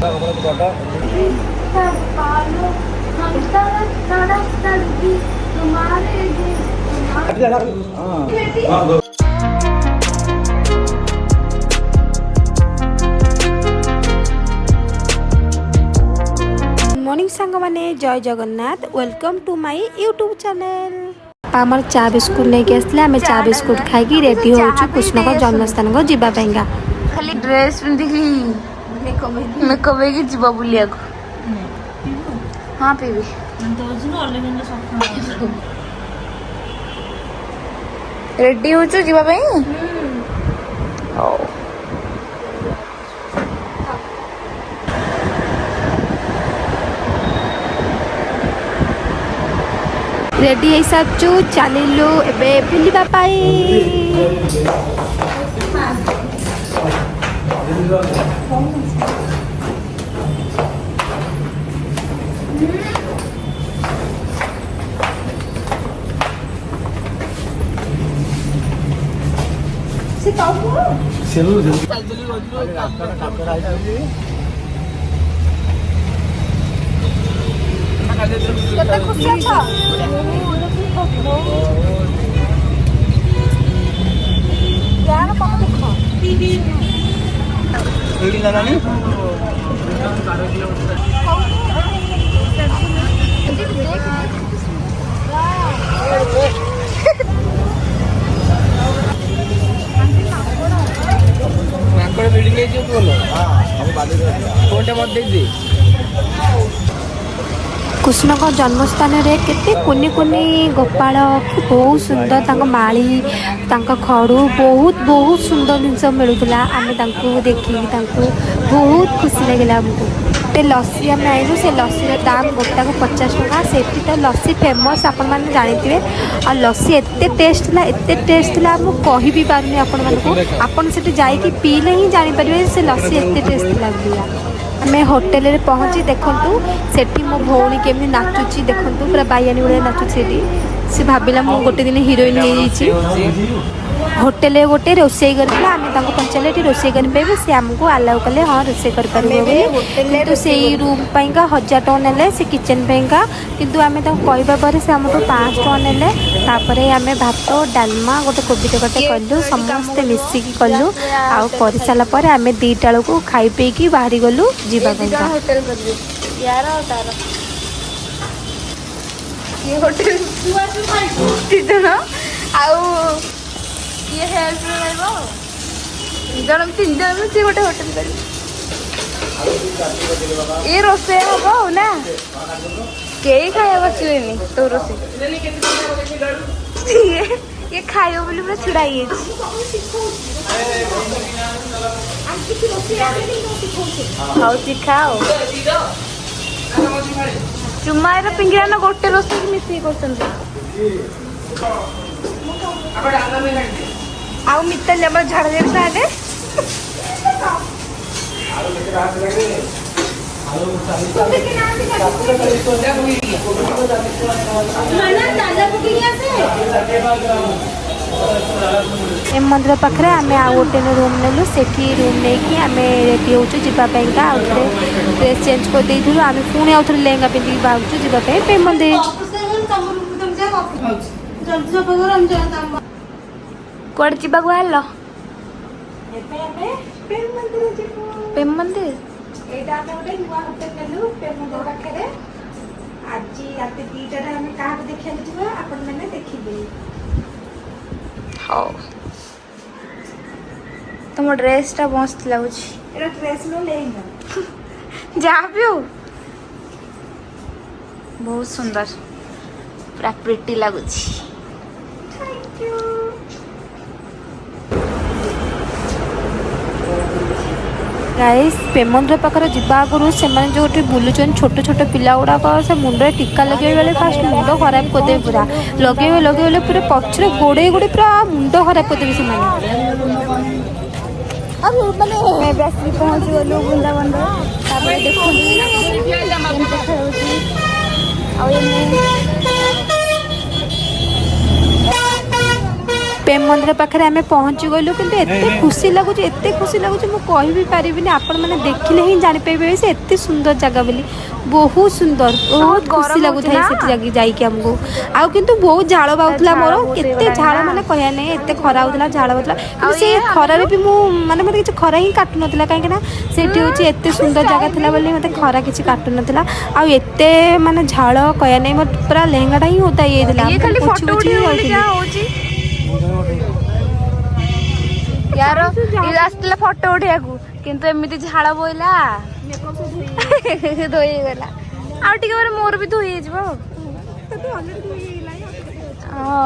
Morning सांग माने जय Jagannath welcome to my YouTube channel. आमर चा बिस्कुट लेके आसले आमे चा बिस्कुट खाई रेडी होचु कृष्ण को जन्मस्थान को जीवा पेंगा। खाली ड्रेस पिंधिकी मेकअप हेकी जीवा बुलिया को। हां पीबी रेडी होचु जीवा पे। रेडी है सब चु चलिलु एबे बुलिबा पाई। से ताऊ सेलु चलचली रास्ता काकर आइछि केते खुशी अछ यार पापा देखो एडी लानी मांकड़ बिल्डिंग है जो बोलो हां हम बाले फोनटे मत दे दे। कृष्ण को जन्मस्थान रे केते कुनी कुनी गोपाल बहुत सुंदर तांको माली तांको खड़ू बहुत बहुत सुंदर जिनस मिलूला। आमे तांको देखी तांको बहुत खुशी लगला। हमको ते लस्सी आम आइलु से लस्सी दाम गोटा को 50 टका। सेठी तो लस्सी फेमस आपण माने जानिथिबे। आ लस्सी एते टेस्ट ला हम कहि भी पारुनी आपण मानको। आपण सेठी जाई कि पीले ही जानि परिबे से लस्सी एते टेस्ट लागलिया। आमे होटल रे पहुंची देखंतु सेठी मो भौणी केमि नाचुची देखंतु पूरा बायानी उड़े नाचुची। से भाबिला मो गोटे दिन हीरोइन हो जाइछि। होटल रे गोटे रोसई करला आमे ताको पंचले टी रोसई कर पेबे से हमको अलाउ कले हां रोसई कर परबे बोली। तो सेई रूम पइका 1000 टका नेले से किचन पइका। किंतु आमे ताको कहबा पर से हमको 5 टका नेले। तापरे आमे भात डालमा गोटे कोबी टकटे कलु समस्त मिसी की कलु। आ कर साला पर आमे 2 टाळो को खाई पे की बाहरी गलु जीवा पइका। होटल कर दे यार तार ये होटल तीन आउ ये हेल्प रहइबो जण 3 जण से गोटे होटल कर ये रोसे हो ना के खाया बचलेनी तो रोसे ये खायो बोली पूरा छुड़ाई खाओ सिखाओ चुमार पिंजरा ना गोटे रोसे की मिसी करछन आउ मित्तल हमर झाड़ दे साडे एम मंदिर पाखरे आमे आ गोटे रूम नेलु। सेठी रूम नेकी आमे रेडी होचु जीवा पेंका। आउथरे ड्रेस चेंज कर देइथुलु। आमे पुणी आउथरे लेंगा पिंदी बाउचु जीवा पे प्रेम मंदिर। कोड जीवा को आलो प्रेम मंदिर एटा आमे गोटे नुवा होटल नेलु प्रेम मंदिर पाखरे। आजी राते 2टा रे आमे काहा को देखिया जिबा आपण माने देखिबे। हां तुम ड्रेस टा मस्त लागुची। एरा ड्रेस नो लेंगा जा भी हो बहुत सुंदर पूरा प्रिटी लागुची। Thank you. Guys Prem Mandir पाखर जीवा आगु से जो बुलून छोट छोट पिला गुड़ाक से मुंडे टीका लगे बेले फास्ट मुंड खराब करदे पूरा लगे पूरा पछरे गोड़े गोड़े पूरा मुंड खराब करदे से माने बस पहुंच गलु वृंदावन देखो ପ୍ରେମ ମନ୍ଦିର ପାଖରେ ଆମେ ପହଞ୍ଚି ଗଲୁ କିନ୍ତୁ ଏତେ ଖୁସି ଲାଗୁଛି ମୁଁ କହିବି ପାରିବିନି ଆପଣମାନେ ଦେଖିଲେ ହିଁ ଜାଣିପାରିବେ ସେ ଏତେ ସୁନ୍ଦର ଜାଗା ବୋଲି ବହୁତ ସୁନ୍ଦର ବହୁତ ଖୁସି ଲାଗୁଥାଏ ସେଠି ଯାଇକି ଆମକୁ ଆଉ କିନ୍ତୁ ବହୁତ ଝାଳ ବାହୁଥିଲା ମୋର କେତେ ଝାଳ ମାନେ କହିବା ନାହିଁ ଏତେ ଖରା ହେଉଥିଲା ଝାଳ ବାହୁଥିଲା କିନ୍ତୁ ସେ ଖରାରେ ବି ମୁଁ ମାନେ ମୋତେ କିଛି ଖରା ହିଁ କାଟୁନଥିଲା କାହିଁକି ନା ସେଇଠି ହେଉଛି ଏତେ ସୁନ୍ଦର ଜାଗା ଥିଲା ବୋଲି ମୋତେ ଖରା କିଛି କାଟୁନଥିଲା ଆଉ ଏତେ ମାନେ ଝାଳ କହିବା ନାହିଁ ମୋର ପୁରା ଲେହେଙ୍ଗାଟା ହିଁ ଓଦା ହେଇଯାଇଥିଲା यार ये आसला फोटो उठेको किंतु एमिति झाड़ बोइला धोई गला आ टिके बारे मोर भी धोई जइबो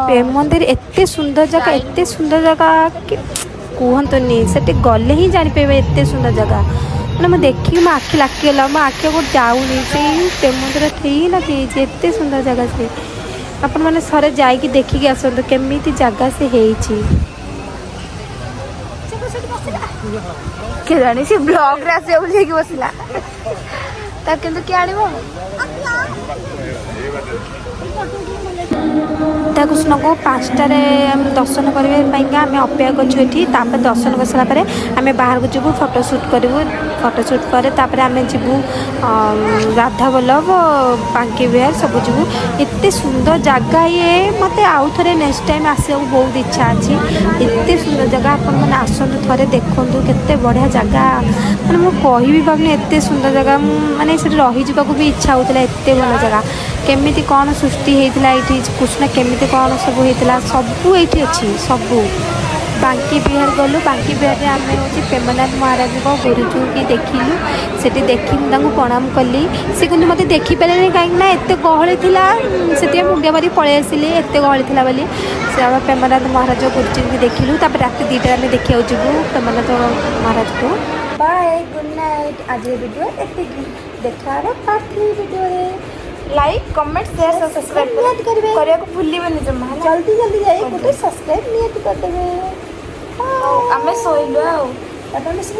प्रेम मंदिर एते सुंदर जगह कि कहतुनि से गले ही जापर एते सुंदर जगह मैंने मैं देखिए मो आखि लागिगला मो आखि को जाऊनी से प्रेम मंदिर ठीक लगे एते सुंदर जगह से आपण मैंने थरे जाइए देखिकी आसतु केमी जगह से है के जानी से ब्लॉग रे आसे बोली कि बसला ता किंतु के आनिबो कृष्ण को 5टार दर्शन करने आम अपेक्षा कर दर्शन कर सारापर आम बाहर को जीवु फोटोशूट करूँ फोटोशूट पर आम जीवु राधा वल्लभ बांकी विहार सब जीवु एत सुंदर जगह ये मत आउ थे नेक्स्ट टाइम आसा बहुत इच्छा अच्छी एत सुंदर जगह आपण मैंने आसतु थे देखूँ केते बढ़िया जगह मैंने मुझे कहि पार्नी एत सुंदर जगह मानने रही भी इच्छा होता एत भल जगह केमिति कौन सृष्टि होता ये कृष्ण केमिति कौन सब होता सबू ये अच्छी सबू बांकी बिहार गलु बांकी बिहार में आम हूँ प्रेमनाथ महाराज को गुरुजू की देखिलु से देखी प्रणाम कली से कि मत देखिपारे कहीं एत गहली से मुंडिया मारी पलि आसिली एत गहली थी बोली से प्रेमनाथ महाराज गुरुजी की देखिलु रात 2टार आम देखा जीवु प्रेमनाथ महाराज को बाय गुड नाइट आज वीडियो एति देखा party video like comment share subscribe करिया को भूलिबेनी जम्मा जल्दी जल्दी जाए गोटे सब्सक्राइब नियत कर देबे आमे सोइलो आ अपन से